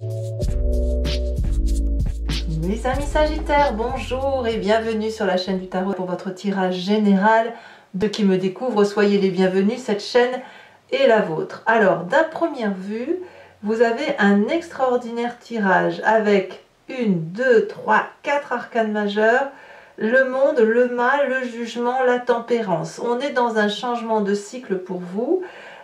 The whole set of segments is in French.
Mes amis Sagittaires, bonjour et bienvenue sur la chaîne du tarot pour votre tirage général. De qui me découvrent, soyez les bienvenus, cette chaîne est la vôtre. Alors, d'un première vue, vous avez un extraordinaire tirage avec 1, 2, 3, 4 arcanes majeurs, le monde, le mal, le jugement, la tempérance. On est dans un changement de cycle pour vous.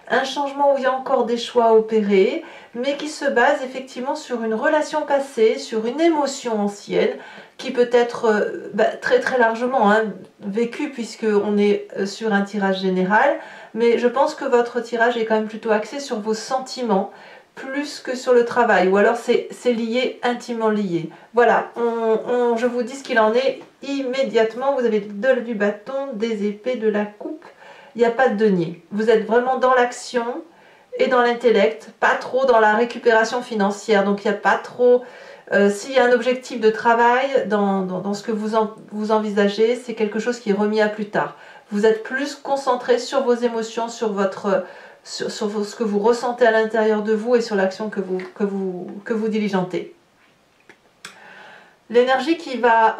Un changement où il y a encore des choix à opérer, mais qui se base effectivement sur une relation passée, sur une émotion ancienne, qui peut être très très largement vécue, puisqu'on est sur un tirage général, mais je pense que votre tirage est quand même plutôt axé sur vos sentiments, plus que sur le travail, ou alors c'est lié, intimement lié. Voilà, je vous dis ce qu'il en est immédiatement. Vous avez du bâton, des épées, de la coupe. Il n'y a pas de denier. Vous êtes vraiment dans l'action et dans l'intellect, pas trop dans la récupération financière. Donc il n'y a pas trop... S'il y a un objectif de travail dans ce que vous envisagez, c'est quelque chose qui est remis à plus tard. Vous êtes plus concentré sur vos émotions, sur ce que vous ressentez à l'intérieur de vous et sur l'action que vous diligentez. L'énergie qui va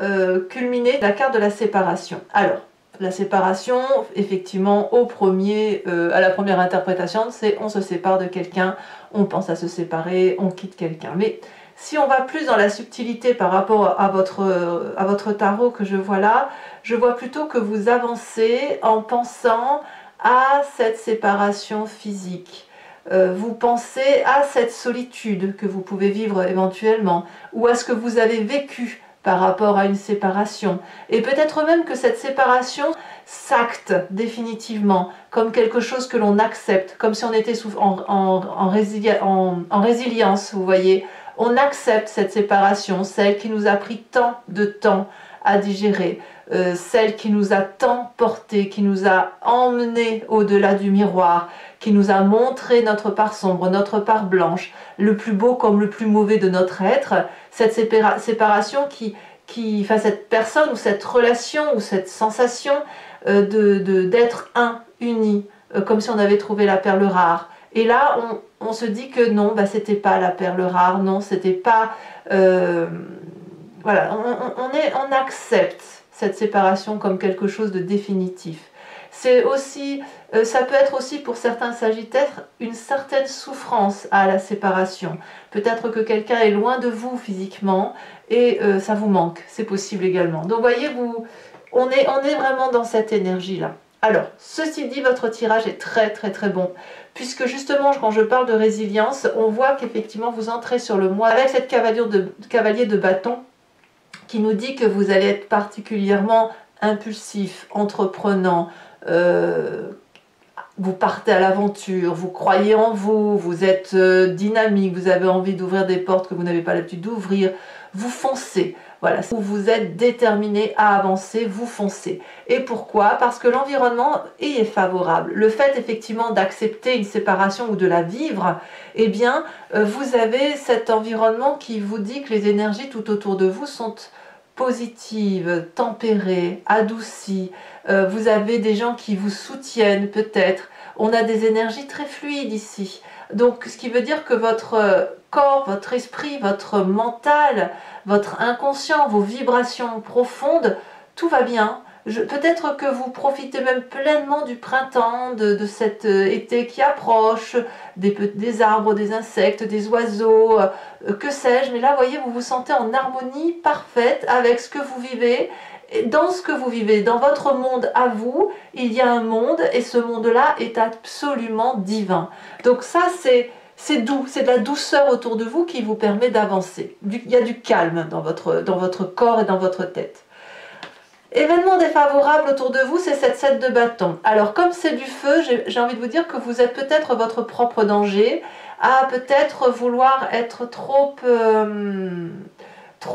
culminer, la carte de la séparation. Alors, la séparation, effectivement, à la première interprétation, c'est on se sépare de quelqu'un, on pense à se séparer, on quitte quelqu'un. Mais si on va plus dans la subtilité par rapport à votre tarot que je vois là, je vois plutôt que vous avancez en pensant à cette séparation physique. Vous pensez à cette solitude que vous pouvez vivre éventuellement, ou à ce que vous avez vécu par rapport à une séparation. Et peut-être même que cette séparation s'acte définitivement comme quelque chose que l'on accepte, comme si on était en résilience, vous voyez. On accepte cette séparation, celle qui nous a pris tant de temps à digérer, celle qui nous a tant porté, qui nous a emmené au-delà du miroir, qui nous a montré notre part sombre, notre part blanche, le plus beau comme le plus mauvais de notre être. Cette séparation cette personne ou cette relation ou cette sensation d'être uni, comme si on avait trouvé la perle rare. Et là, on se dit que non, c'était pas la perle rare, non, c'était pas... voilà, on accepte cette séparation comme quelque chose de définitif. C'est aussi, ça peut être aussi pour certains Sagittaires une certaine souffrance à la séparation. Peut-être que quelqu'un est loin de vous physiquement et ça vous manque, c'est possible également. Donc voyez, on est vraiment dans cette énergie-là. Alors, ceci dit, votre tirage est très très très bon, puisque justement, quand je parle de résilience, on voit qu'effectivement vous entrez sur le mois avec cette cavalier de bâton qui nous dit que vous allez être particulièrement impulsif, entreprenant, vous partez à l'aventure, vous croyez en vous, vous êtes dynamique, vous avez envie d'ouvrir des portes que vous n'avez pas l'habitude d'ouvrir, vous foncez. Voilà, vous êtes déterminé à avancer, vous foncez. Et pourquoi? Parce que l'environnement y est favorable. Le fait effectivement d'accepter une séparation ou de la vivre, eh bien, vous avez cet environnement qui vous dit que les énergies tout autour de vous sont positives, tempérées, adoucies. Vous avez des gens qui vous soutiennent peut-être. On a des énergies très fluides ici. Donc, ce qui veut dire que votre corps, votre esprit, votre mental, votre inconscient, vos vibrations profondes, tout va bien. Peut-être que vous profitez même pleinement du printemps, de cet été qui approche, des arbres, des insectes, des oiseaux, que sais-je. Mais là, vous voyez, vous vous sentez en harmonie parfaite avec ce que vous vivez. Et dans ce que vous vivez, dans votre monde à vous, il y a un monde et ce monde-là est absolument divin. Donc ça, c'est doux, c'est de la douceur autour de vous qui vous permet d'avancer. Il y a du calme dans votre corps et dans votre tête. Événement défavorable autour de vous, c'est cette 7 de bâton. Alors comme c'est du feu, j'ai envie de vous dire que vous êtes peut-être votre propre danger, à peut-être vouloir être trop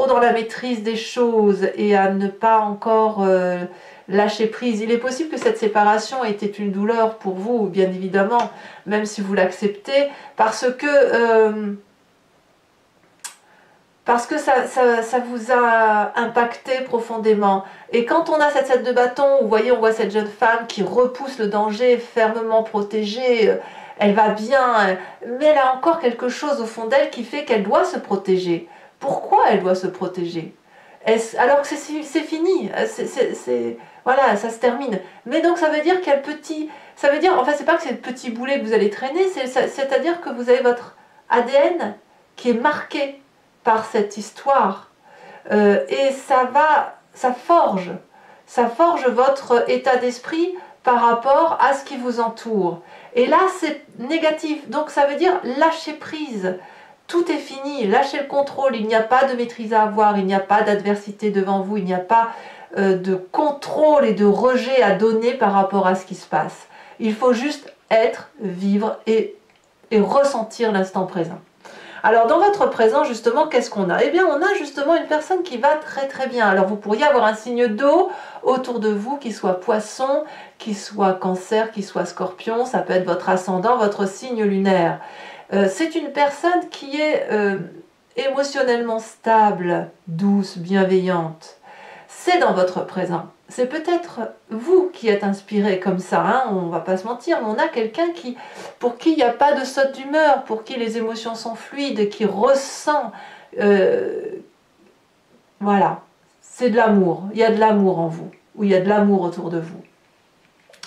dans la maîtrise des choses et à ne pas encore lâcher prise. Il est possible que cette séparation ait été une douleur pour vous, bien évidemment, même si vous l'acceptez, parce que ça vous a impacté profondément. Et quand on a cette 7 de bâton, vous voyez, on voit cette jeune femme qui repousse le danger, fermement protégée, elle va bien, mais elle a encore quelque chose au fond d'elle qui fait qu'elle doit se protéger. Pourquoi elle doit se protéger? Alors que c'est fini, voilà, ça se termine. Mais donc ça veut dire qu'il y a le petit, ça veut dire, enfin c'est pas que c'est le petit boulet que vous allez traîner, c'est-à-dire que vous avez votre ADN qui est marqué par cette histoire. Et ça forge votre état d'esprit par rapport à ce qui vous entoure. Et là, c'est négatif. Donc, ça veut dire lâcher prise. Tout est fini. Lâchez le contrôle. Il n'y a pas de maîtrise à avoir. Il n'y a pas d'adversité devant vous. Il n'y a pas de contrôle et de rejet à donner par rapport à ce qui se passe. Il faut juste être, vivre et ressentir l'instant présent. Alors dans votre présent justement, qu'est-ce qu'on a? Eh bien on a justement une personne qui va très très bien. Alors vous pourriez avoir un signe d'eau autour de vous, qui soit poisson, qui soit cancer, qui soit scorpion, ça peut être votre ascendant, votre signe lunaire. C'est une personne qui est émotionnellement stable, douce, bienveillante. C'est dans votre présent. C'est peut-être vous qui êtes inspiré comme ça, hein, on va pas se mentir, mais on a quelqu'un pour qui il n'y a pas de saute d'humeur, pour qui les émotions sont fluides, qui ressent, voilà, c'est de l'amour, il y a de l'amour en vous, ou il y a de l'amour autour de vous.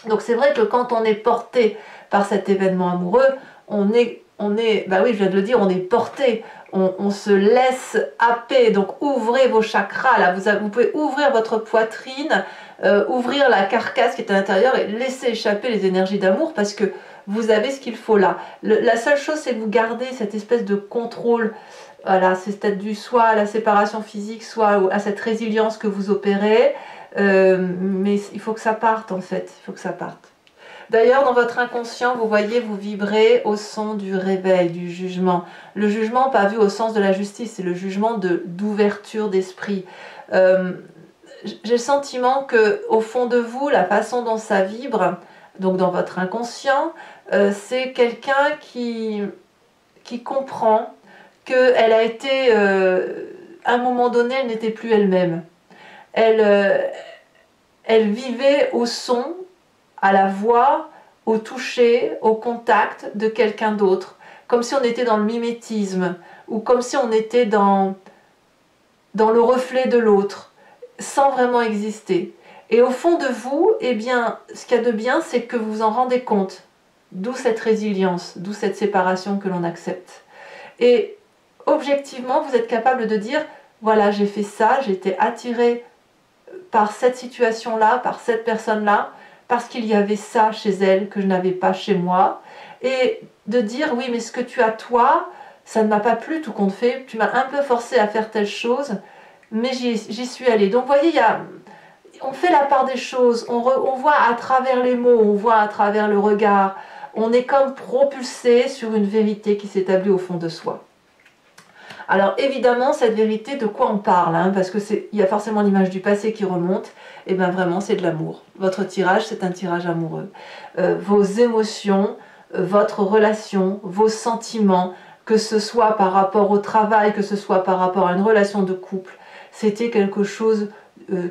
Donc c'est vrai que quand on est porté par cet événement amoureux, bah oui, je viens de le dire, on est porté, on se laisse happer. Donc ouvrez vos chakras, là, vous pouvez ouvrir votre poitrine, ouvrir la carcasse qui est à l'intérieur et laisser échapper les énergies d'amour parce que vous avez ce qu'il faut là. La seule chose, c'est que vous gardez cette espèce de contrôle, voilà, c'est peut-être dû soit à la séparation physique, soit à cette résilience que vous opérez, mais il faut que ça parte en fait, il faut que ça parte. D'ailleurs, dans votre inconscient, vous voyez, vous vibrez au son du réveil, du jugement. Le jugement, pas vu au sens de la justice, c'est le jugement d'ouverture d'esprit. J'ai le sentiment que, au fond de vous, la façon dont ça vibre, donc dans votre inconscient, c'est quelqu'un qui comprend qu'elle a été, à un moment donné, elle n'était plus elle-même. Elle vivait au son, à la voix, au toucher, au contact de quelqu'un d'autre, comme si on était dans le mimétisme, ou comme si on était dans le reflet de l'autre, sans vraiment exister. Et au fond de vous, eh bien, ce qu'il y a de bien, c'est que vous vous en rendez compte, d'où cette résilience, d'où cette séparation que l'on accepte. Et objectivement, vous êtes capable de dire, voilà, j'ai fait ça, j'ai été attirée par cette situation-là, par cette personne-là, parce qu'il y avait ça chez elle que je n'avais pas chez moi, et de dire oui mais ce que tu as toi, ça ne m'a pas plu tout compte fait, tu m'as un peu forcé à faire telle chose, mais j'y suis allée. Donc vous voyez, on fait la part des choses, on voit à travers les mots, on voit à travers le regard, on est comme propulsé sur une vérité qui s'établit au fond de soi. Alors évidemment, cette vérité, de quoi on parle, hein, parce qu'il y a forcément l'image du passé qui remonte, et bien vraiment c'est de l'amour. Votre tirage, c'est un tirage amoureux. Vos émotions, votre relation, vos sentiments, que ce soit par rapport au travail, que ce soit par rapport à une relation de couple, c'était quelque chose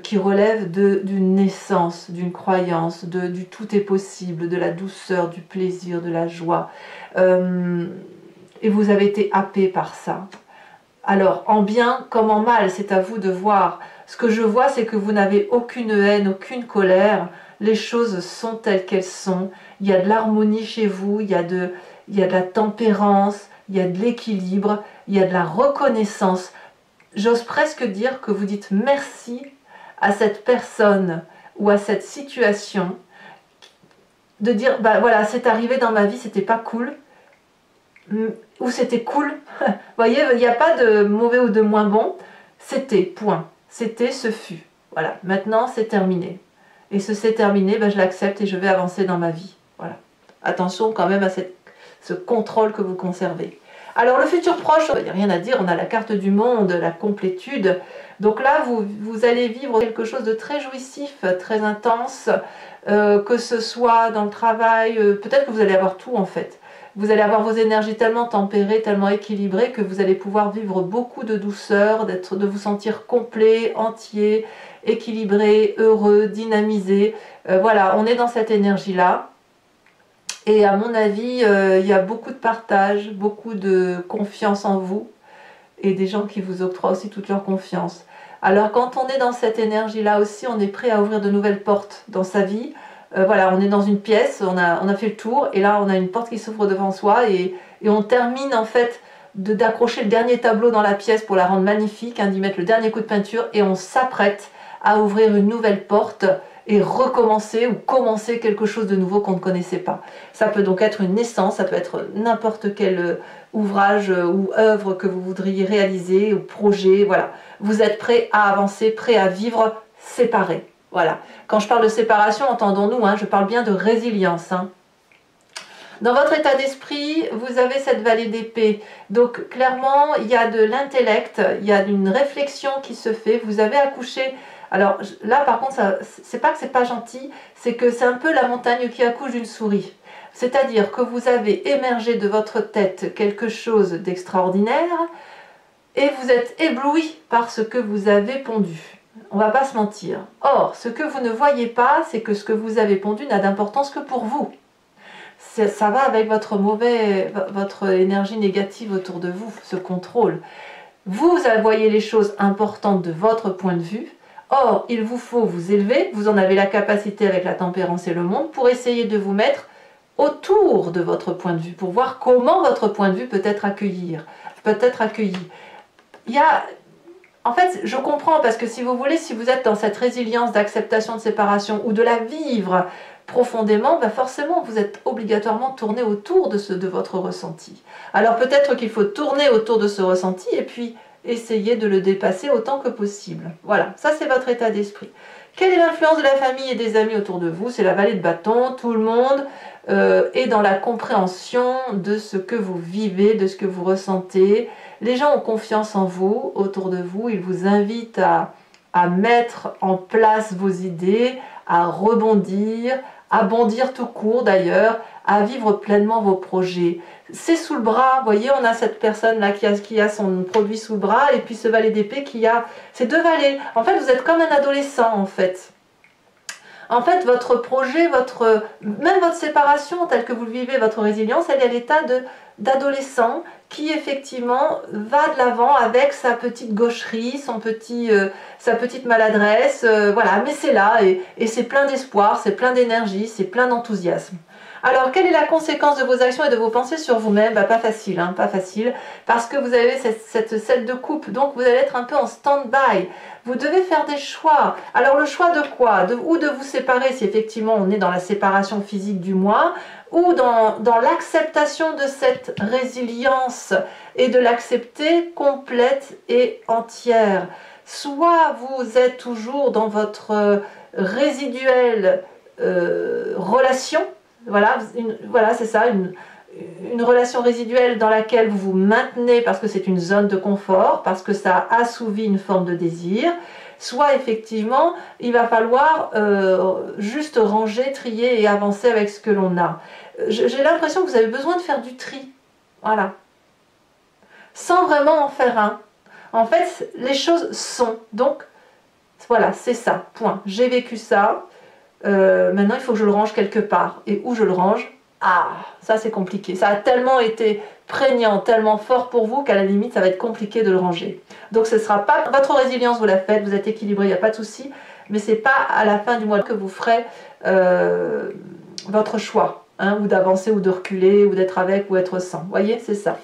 qui relève d'une naissance, d'une croyance, du tout est possible, de la douceur, du plaisir, de la joie. Et vous avez été happé par ça. Alors, en bien comme en mal, c'est à vous de voir. Ce que je vois, c'est que vous n'avez aucune haine, aucune colère. Les choses sont telles qu'elles sont. Il y a de l'harmonie chez vous, il y a de la tempérance, il y a de l'équilibre, il y a de la reconnaissance. J'ose presque dire que vous dites merci à cette personne ou à cette situation. De dire, bah voilà, c'est arrivé dans ma vie, c'était pas cool. Ou c'était cool, vous voyez, il n'y a pas de mauvais ou de moins bon, c'était, point, c'était, ce fut, voilà, maintenant c'est terminé, et ce c'est terminé, ben, je l'accepte et je vais avancer dans ma vie, voilà, attention quand même à ce contrôle que vous conservez. Alors le futur proche, il n'y a rien à dire, on a la carte du monde, la complétude, donc là vous allez vivre quelque chose de très jouissif, très intense, que ce soit dans le travail, peut-être que vous allez avoir tout en fait. Vous allez avoir vos énergies tellement tempérées, tellement équilibrées que vous allez pouvoir vivre beaucoup de douceur, de vous sentir complet, entier, équilibré, heureux, dynamisé. Voilà, on est dans cette énergie-là. Et à mon avis, il y a beaucoup de partage, beaucoup de confiance en vous et des gens qui vous octroient aussi toute leur confiance. Alors quand on est dans cette énergie-là aussi, on est prêt à ouvrir de nouvelles portes dans sa vie. Voilà, on est dans une pièce, on a fait le tour et là on a une porte qui s'ouvre devant soi et on termine en fait d'accrocher le dernier tableau dans la pièce pour la rendre magnifique, hein, d'y mettre le dernier coup de peinture et on s'apprête à ouvrir une nouvelle porte et recommencer ou commencer quelque chose de nouveau qu'on ne connaissait pas. Ça peut donc être une naissance, ça peut être n'importe quel ouvrage ou œuvre que vous voudriez réaliser ou projet, voilà. Vous êtes prêt à avancer, prêt à vivre séparé. Voilà. Quand je parle de séparation, entendons-nous, hein, je parle bien de résilience. Hein. Dans votre état d'esprit, vous avez cette vallée d'épée. Donc clairement, il y a de l'intellect, il y a une réflexion qui se fait. Vous avez accouché. Alors là, par contre, c'est pas que c'est pas gentil, c'est que c'est un peu la montagne qui accouche d'une souris. C'est-à-dire que vous avez émergé de votre tête quelque chose d'extraordinaire et vous êtes ébloui par ce que vous avez pondu. On va pas se mentir. Or, ce que vous ne voyez pas, c'est que ce que vous avez pondu n'a d'importance que pour vous. Ça va avec votre énergie négative autour de vous, ce contrôle. Vous voyez les choses importantes de votre point de vue. Or, il vous faut vous élever, vous en avez la capacité avec la tempérance et le monde, pour essayer de vous mettre autour de votre point de vue, pour voir comment votre point de vue peut être accueilli. En fait, je comprends, parce que si vous voulez, si vous êtes dans cette résilience d'acceptation de séparation ou de la vivre profondément, ben forcément, vous êtes obligatoirement tourné autour de votre ressenti. Alors peut-être qu'il faut tourner autour de ce ressenti et puis essayer de le dépasser autant que possible. Voilà, ça c'est votre état d'esprit. Quelle est l'influence de la famille et des amis autour de vous? C'est la vallée de bâton, tout le monde est dans la compréhension de ce que vous vivez, de ce que vous ressentez. Les gens ont confiance en vous, autour de vous, ils vous invitent à mettre en place vos idées, à rebondir, à bondir tout court d'ailleurs, à vivre pleinement vos projets. C'est sous le bras, vous voyez, on a cette personne-là qui a son produit sous le bras, et puis ce valet d'épée qui a ces deux valets. En fait, vous êtes comme un adolescent, en fait. En fait, votre projet, même votre séparation, telle que vous le vivez, votre résilience, elle est à l'état d'adolescent qui, effectivement, va de l'avant avec sa petite gaucherie, sa petite maladresse, voilà, mais c'est là, et c'est plein d'espoir, c'est plein d'énergie, c'est plein d'enthousiasme. Alors, quelle est la conséquence de vos actions et de vos pensées sur vous-même? Pas facile, hein, pas facile, parce que vous avez cette 7 de coupe, donc vous allez être un peu en stand-by. Vous devez faire des choix. Alors, le choix de quoi? Ou de vous séparer, si effectivement on est dans la séparation physique du moi, ou dans l'acceptation de cette résilience et de l'accepter complète et entière. Soit vous êtes toujours dans votre résiduelle relation, voilà, c'est ça, une relation résiduelle dans laquelle vous vous maintenez parce que c'est une zone de confort, parce que ça assouvit une forme de désir, soit effectivement il va falloir juste ranger, trier et avancer avec ce que l'on a. J'ai l'impression que vous avez besoin de faire du tri, voilà, sans vraiment en faire un. En fait, les choses sont, donc voilà, c'est ça, point. J'ai vécu ça. Maintenant il faut que je le range quelque part. Et où je le range? Ah, ça c'est compliqué. Ça a tellement été prégnant, tellement fort pour vous qu'à la limite ça va être compliqué de le ranger. Donc ce ne sera pas votre résilience, vous la faites, vous êtes équilibré, il n'y a pas de souci. Mais ce n'est pas à la fin du mois que vous ferez votre choix, hein, ou d'avancer ou de reculer, ou d'être avec ou être sans. Vous voyez, c'est ça.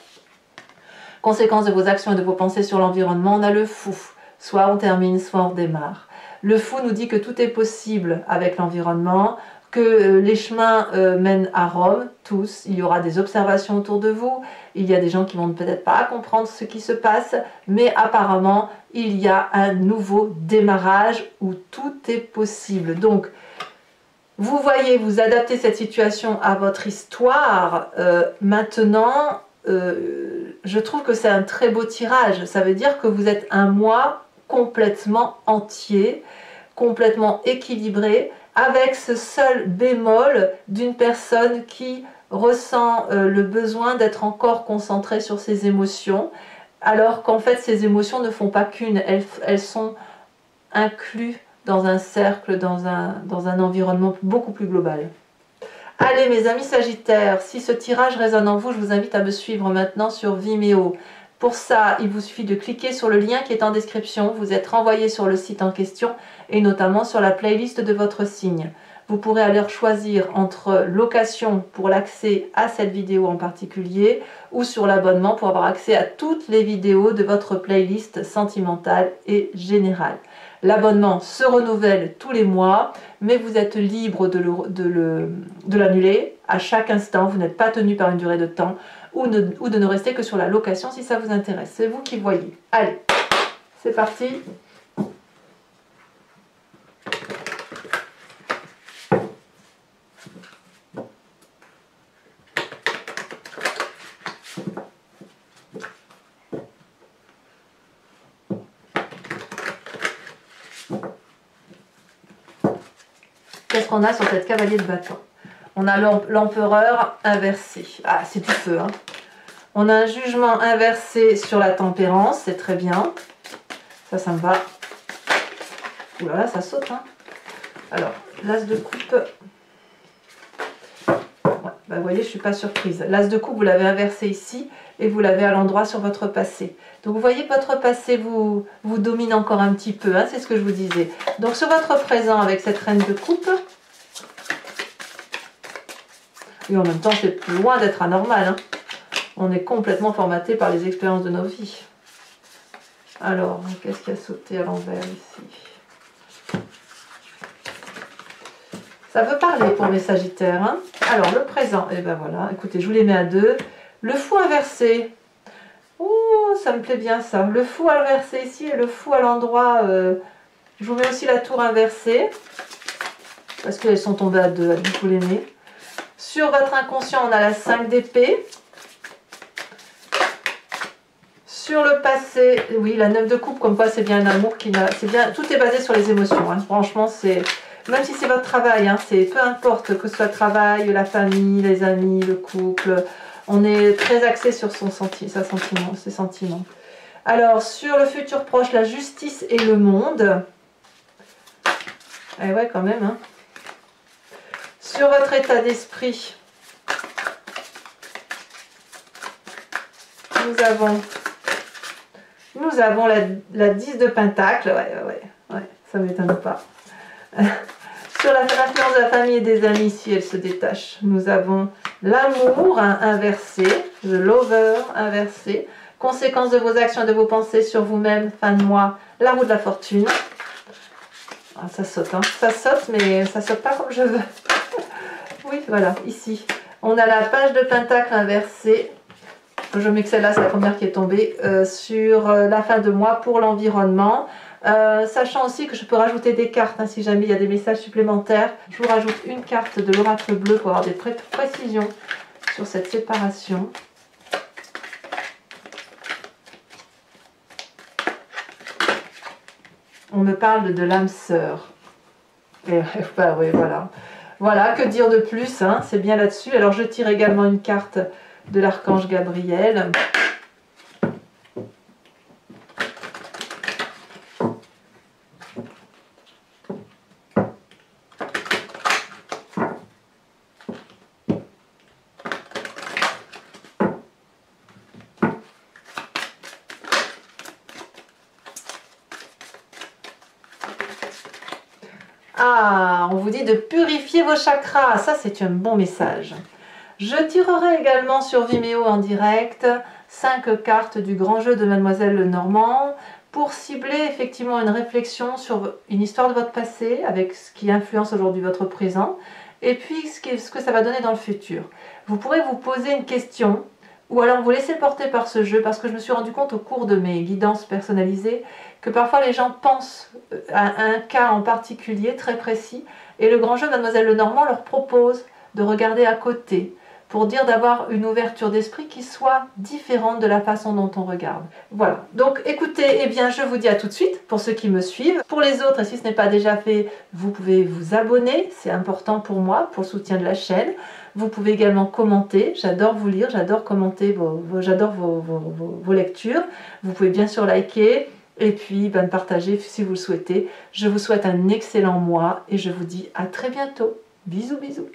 Conséquence de vos actions et de vos pensées sur l'environnement, on a le fou. Soit on termine, soit on redémarre. Le fou nous dit que tout est possible avec l'environnement, que les chemins mènent à Rome, tous. Il y aura des observations autour de vous, il y a des gens qui vont peut-être pas comprendre ce qui se passe, mais apparemment, il y a un nouveau démarrage où tout est possible. Donc, vous voyez, vous adaptez cette situation à votre histoire. Maintenant, je trouve que c'est un très beau tirage. Ça veut dire que vous êtes un moi complètement entier, complètement équilibré, avec ce seul bémol d'une personne qui ressent le besoin d'être encore concentrée sur ses émotions, alors qu'en fait ces émotions ne font pas qu'une, elles sont incluses dans un cercle, dans un environnement beaucoup plus global. Allez mes amis Sagittaires, si ce tirage résonne en vous, je vous invite à me suivre maintenant sur Vimeo. Pour ça, il vous suffit de cliquer sur le lien qui est en description. Vous êtes renvoyé sur le site en question et notamment sur la playlist de votre signe. Vous pourrez alors choisir entre location pour l'accès à cette vidéo en particulier ou sur l'abonnement pour avoir accès à toutes les vidéos de votre playlist sentimentale et générale. L'abonnement se renouvelle tous les mois, mais vous êtes libre de l'annuler à chaque instant. Vous n'êtes pas tenu par une durée de temps ou de ne rester que sur la location si ça vous intéresse. C'est vous qui voyez. Allez, c'est parti. Qu'est-ce qu'on a sur cette cavalier de bâton? On a l'empereur inversé. Ah, c'est du feu, hein. On a un jugement inversé sur la tempérance, c'est très bien. Ça me va. Ouh là là, ça saute, hein. Alors, l'as de coupe. Ouais, bah, vous voyez, je ne suis pas surprise. L'as de coupe, vous l'avez inversé ici et vous l'avez à l'endroit sur votre passé. Donc, vous voyez que votre passé vous domine encore un petit peu, hein, c'est ce que je vous disais. Donc, sur votre présent avec cette reine de coupe, et en même temps, c'est loin d'être anormal, hein. On est complètement formaté par les expériences de nos vies. Alors, qu'est-ce qui a sauté à l'envers ici? Ça veut parler pour mes Sagittaires, hein. Alors, le présent, et ben voilà, écoutez, je vous les mets à deux. Le fou inversé. Oh, ça me plaît bien ça. Le fou inversé ici et le fou à l'endroit. Je vous mets aussi la tour inversée. Parce qu'elles sont tombées à deux, allez, vous les mets. Sur votre inconscient, on a la 5 d'épée. Sur le passé, oui, la 9 de coupe, comme quoi c'est bien un amour qui n'a... C'est bien, tout est basé sur les émotions, hein. Franchement, c'est... Même si c'est votre travail, hein, c'est peu importe que ce soit le travail, la famille, les amis, le couple, on est très axé sur ses sentiments. Alors, sur le futur proche, la justice et le monde. Eh ouais, quand même, hein. Sur votre état d'esprit, nous avons la 10 de pentacle. Ouais, ça ne m'étonne pas. Sur l'influence de la famille et des amis, si elle se détache, nous avons l'amour, hein, inversé, the lover inversé, conséquence de vos actions et de vos pensées sur vous-même, fin de mois, la roue de la fortune. Ah, ça saute, hein. Ça saute, mais ça saute pas comme je veux. Oui, voilà, ici. On a la page de pentacle inversée. Je mets que celle-là, c'est la première qui est tombée. Sur la fin de mois pour l'environnement. Sachant aussi que je peux rajouter des cartes, hein, si jamais il y a des messages supplémentaires. Je vous rajoute une carte de l'oracle bleu pour avoir des précisions sur cette séparation. On me parle de l'âme sœur. Et, bah oui, voilà. Voilà, que dire de plus, hein, c'est bien là-dessus. Alors je tire également une carte de l'archange Gabriel. Ah, on vous dit de purifier vos chakras. Ça, c'est un bon message. Je tirerai également sur Vimeo en direct 5 cartes du grand jeu de Mademoiselle Lenormand pour cibler effectivement une réflexion sur une histoire de votre passé avec ce qui influence aujourd'hui votre présent et puis ce que ça va donner dans le futur. Vous pourrez vous poser une question ou alors vous laisser porter par ce jeu parce que je me suis rendu compte au cours de mes guidances personnalisées que parfois les gens pensent à un cas en particulier très précis et le grand jeu Mademoiselle Lenormand leur propose de regarder à côté pour dire d'avoir une ouverture d'esprit qui soit différente de la façon dont on regarde. Voilà, donc écoutez, eh bien je vous dis à tout de suite pour ceux qui me suivent. Pour les autres, et si ce n'est pas déjà fait, vous pouvez vous abonner, c'est important pour moi, pour le soutien de la chaîne. Vous pouvez également commenter, j'adore vous lire, j'adore commenter, j'adore vos lectures. Vous pouvez bien sûr liker et puis partager si vous le souhaitez. Je vous souhaite un excellent mois et je vous dis à très bientôt. Bisous bisous.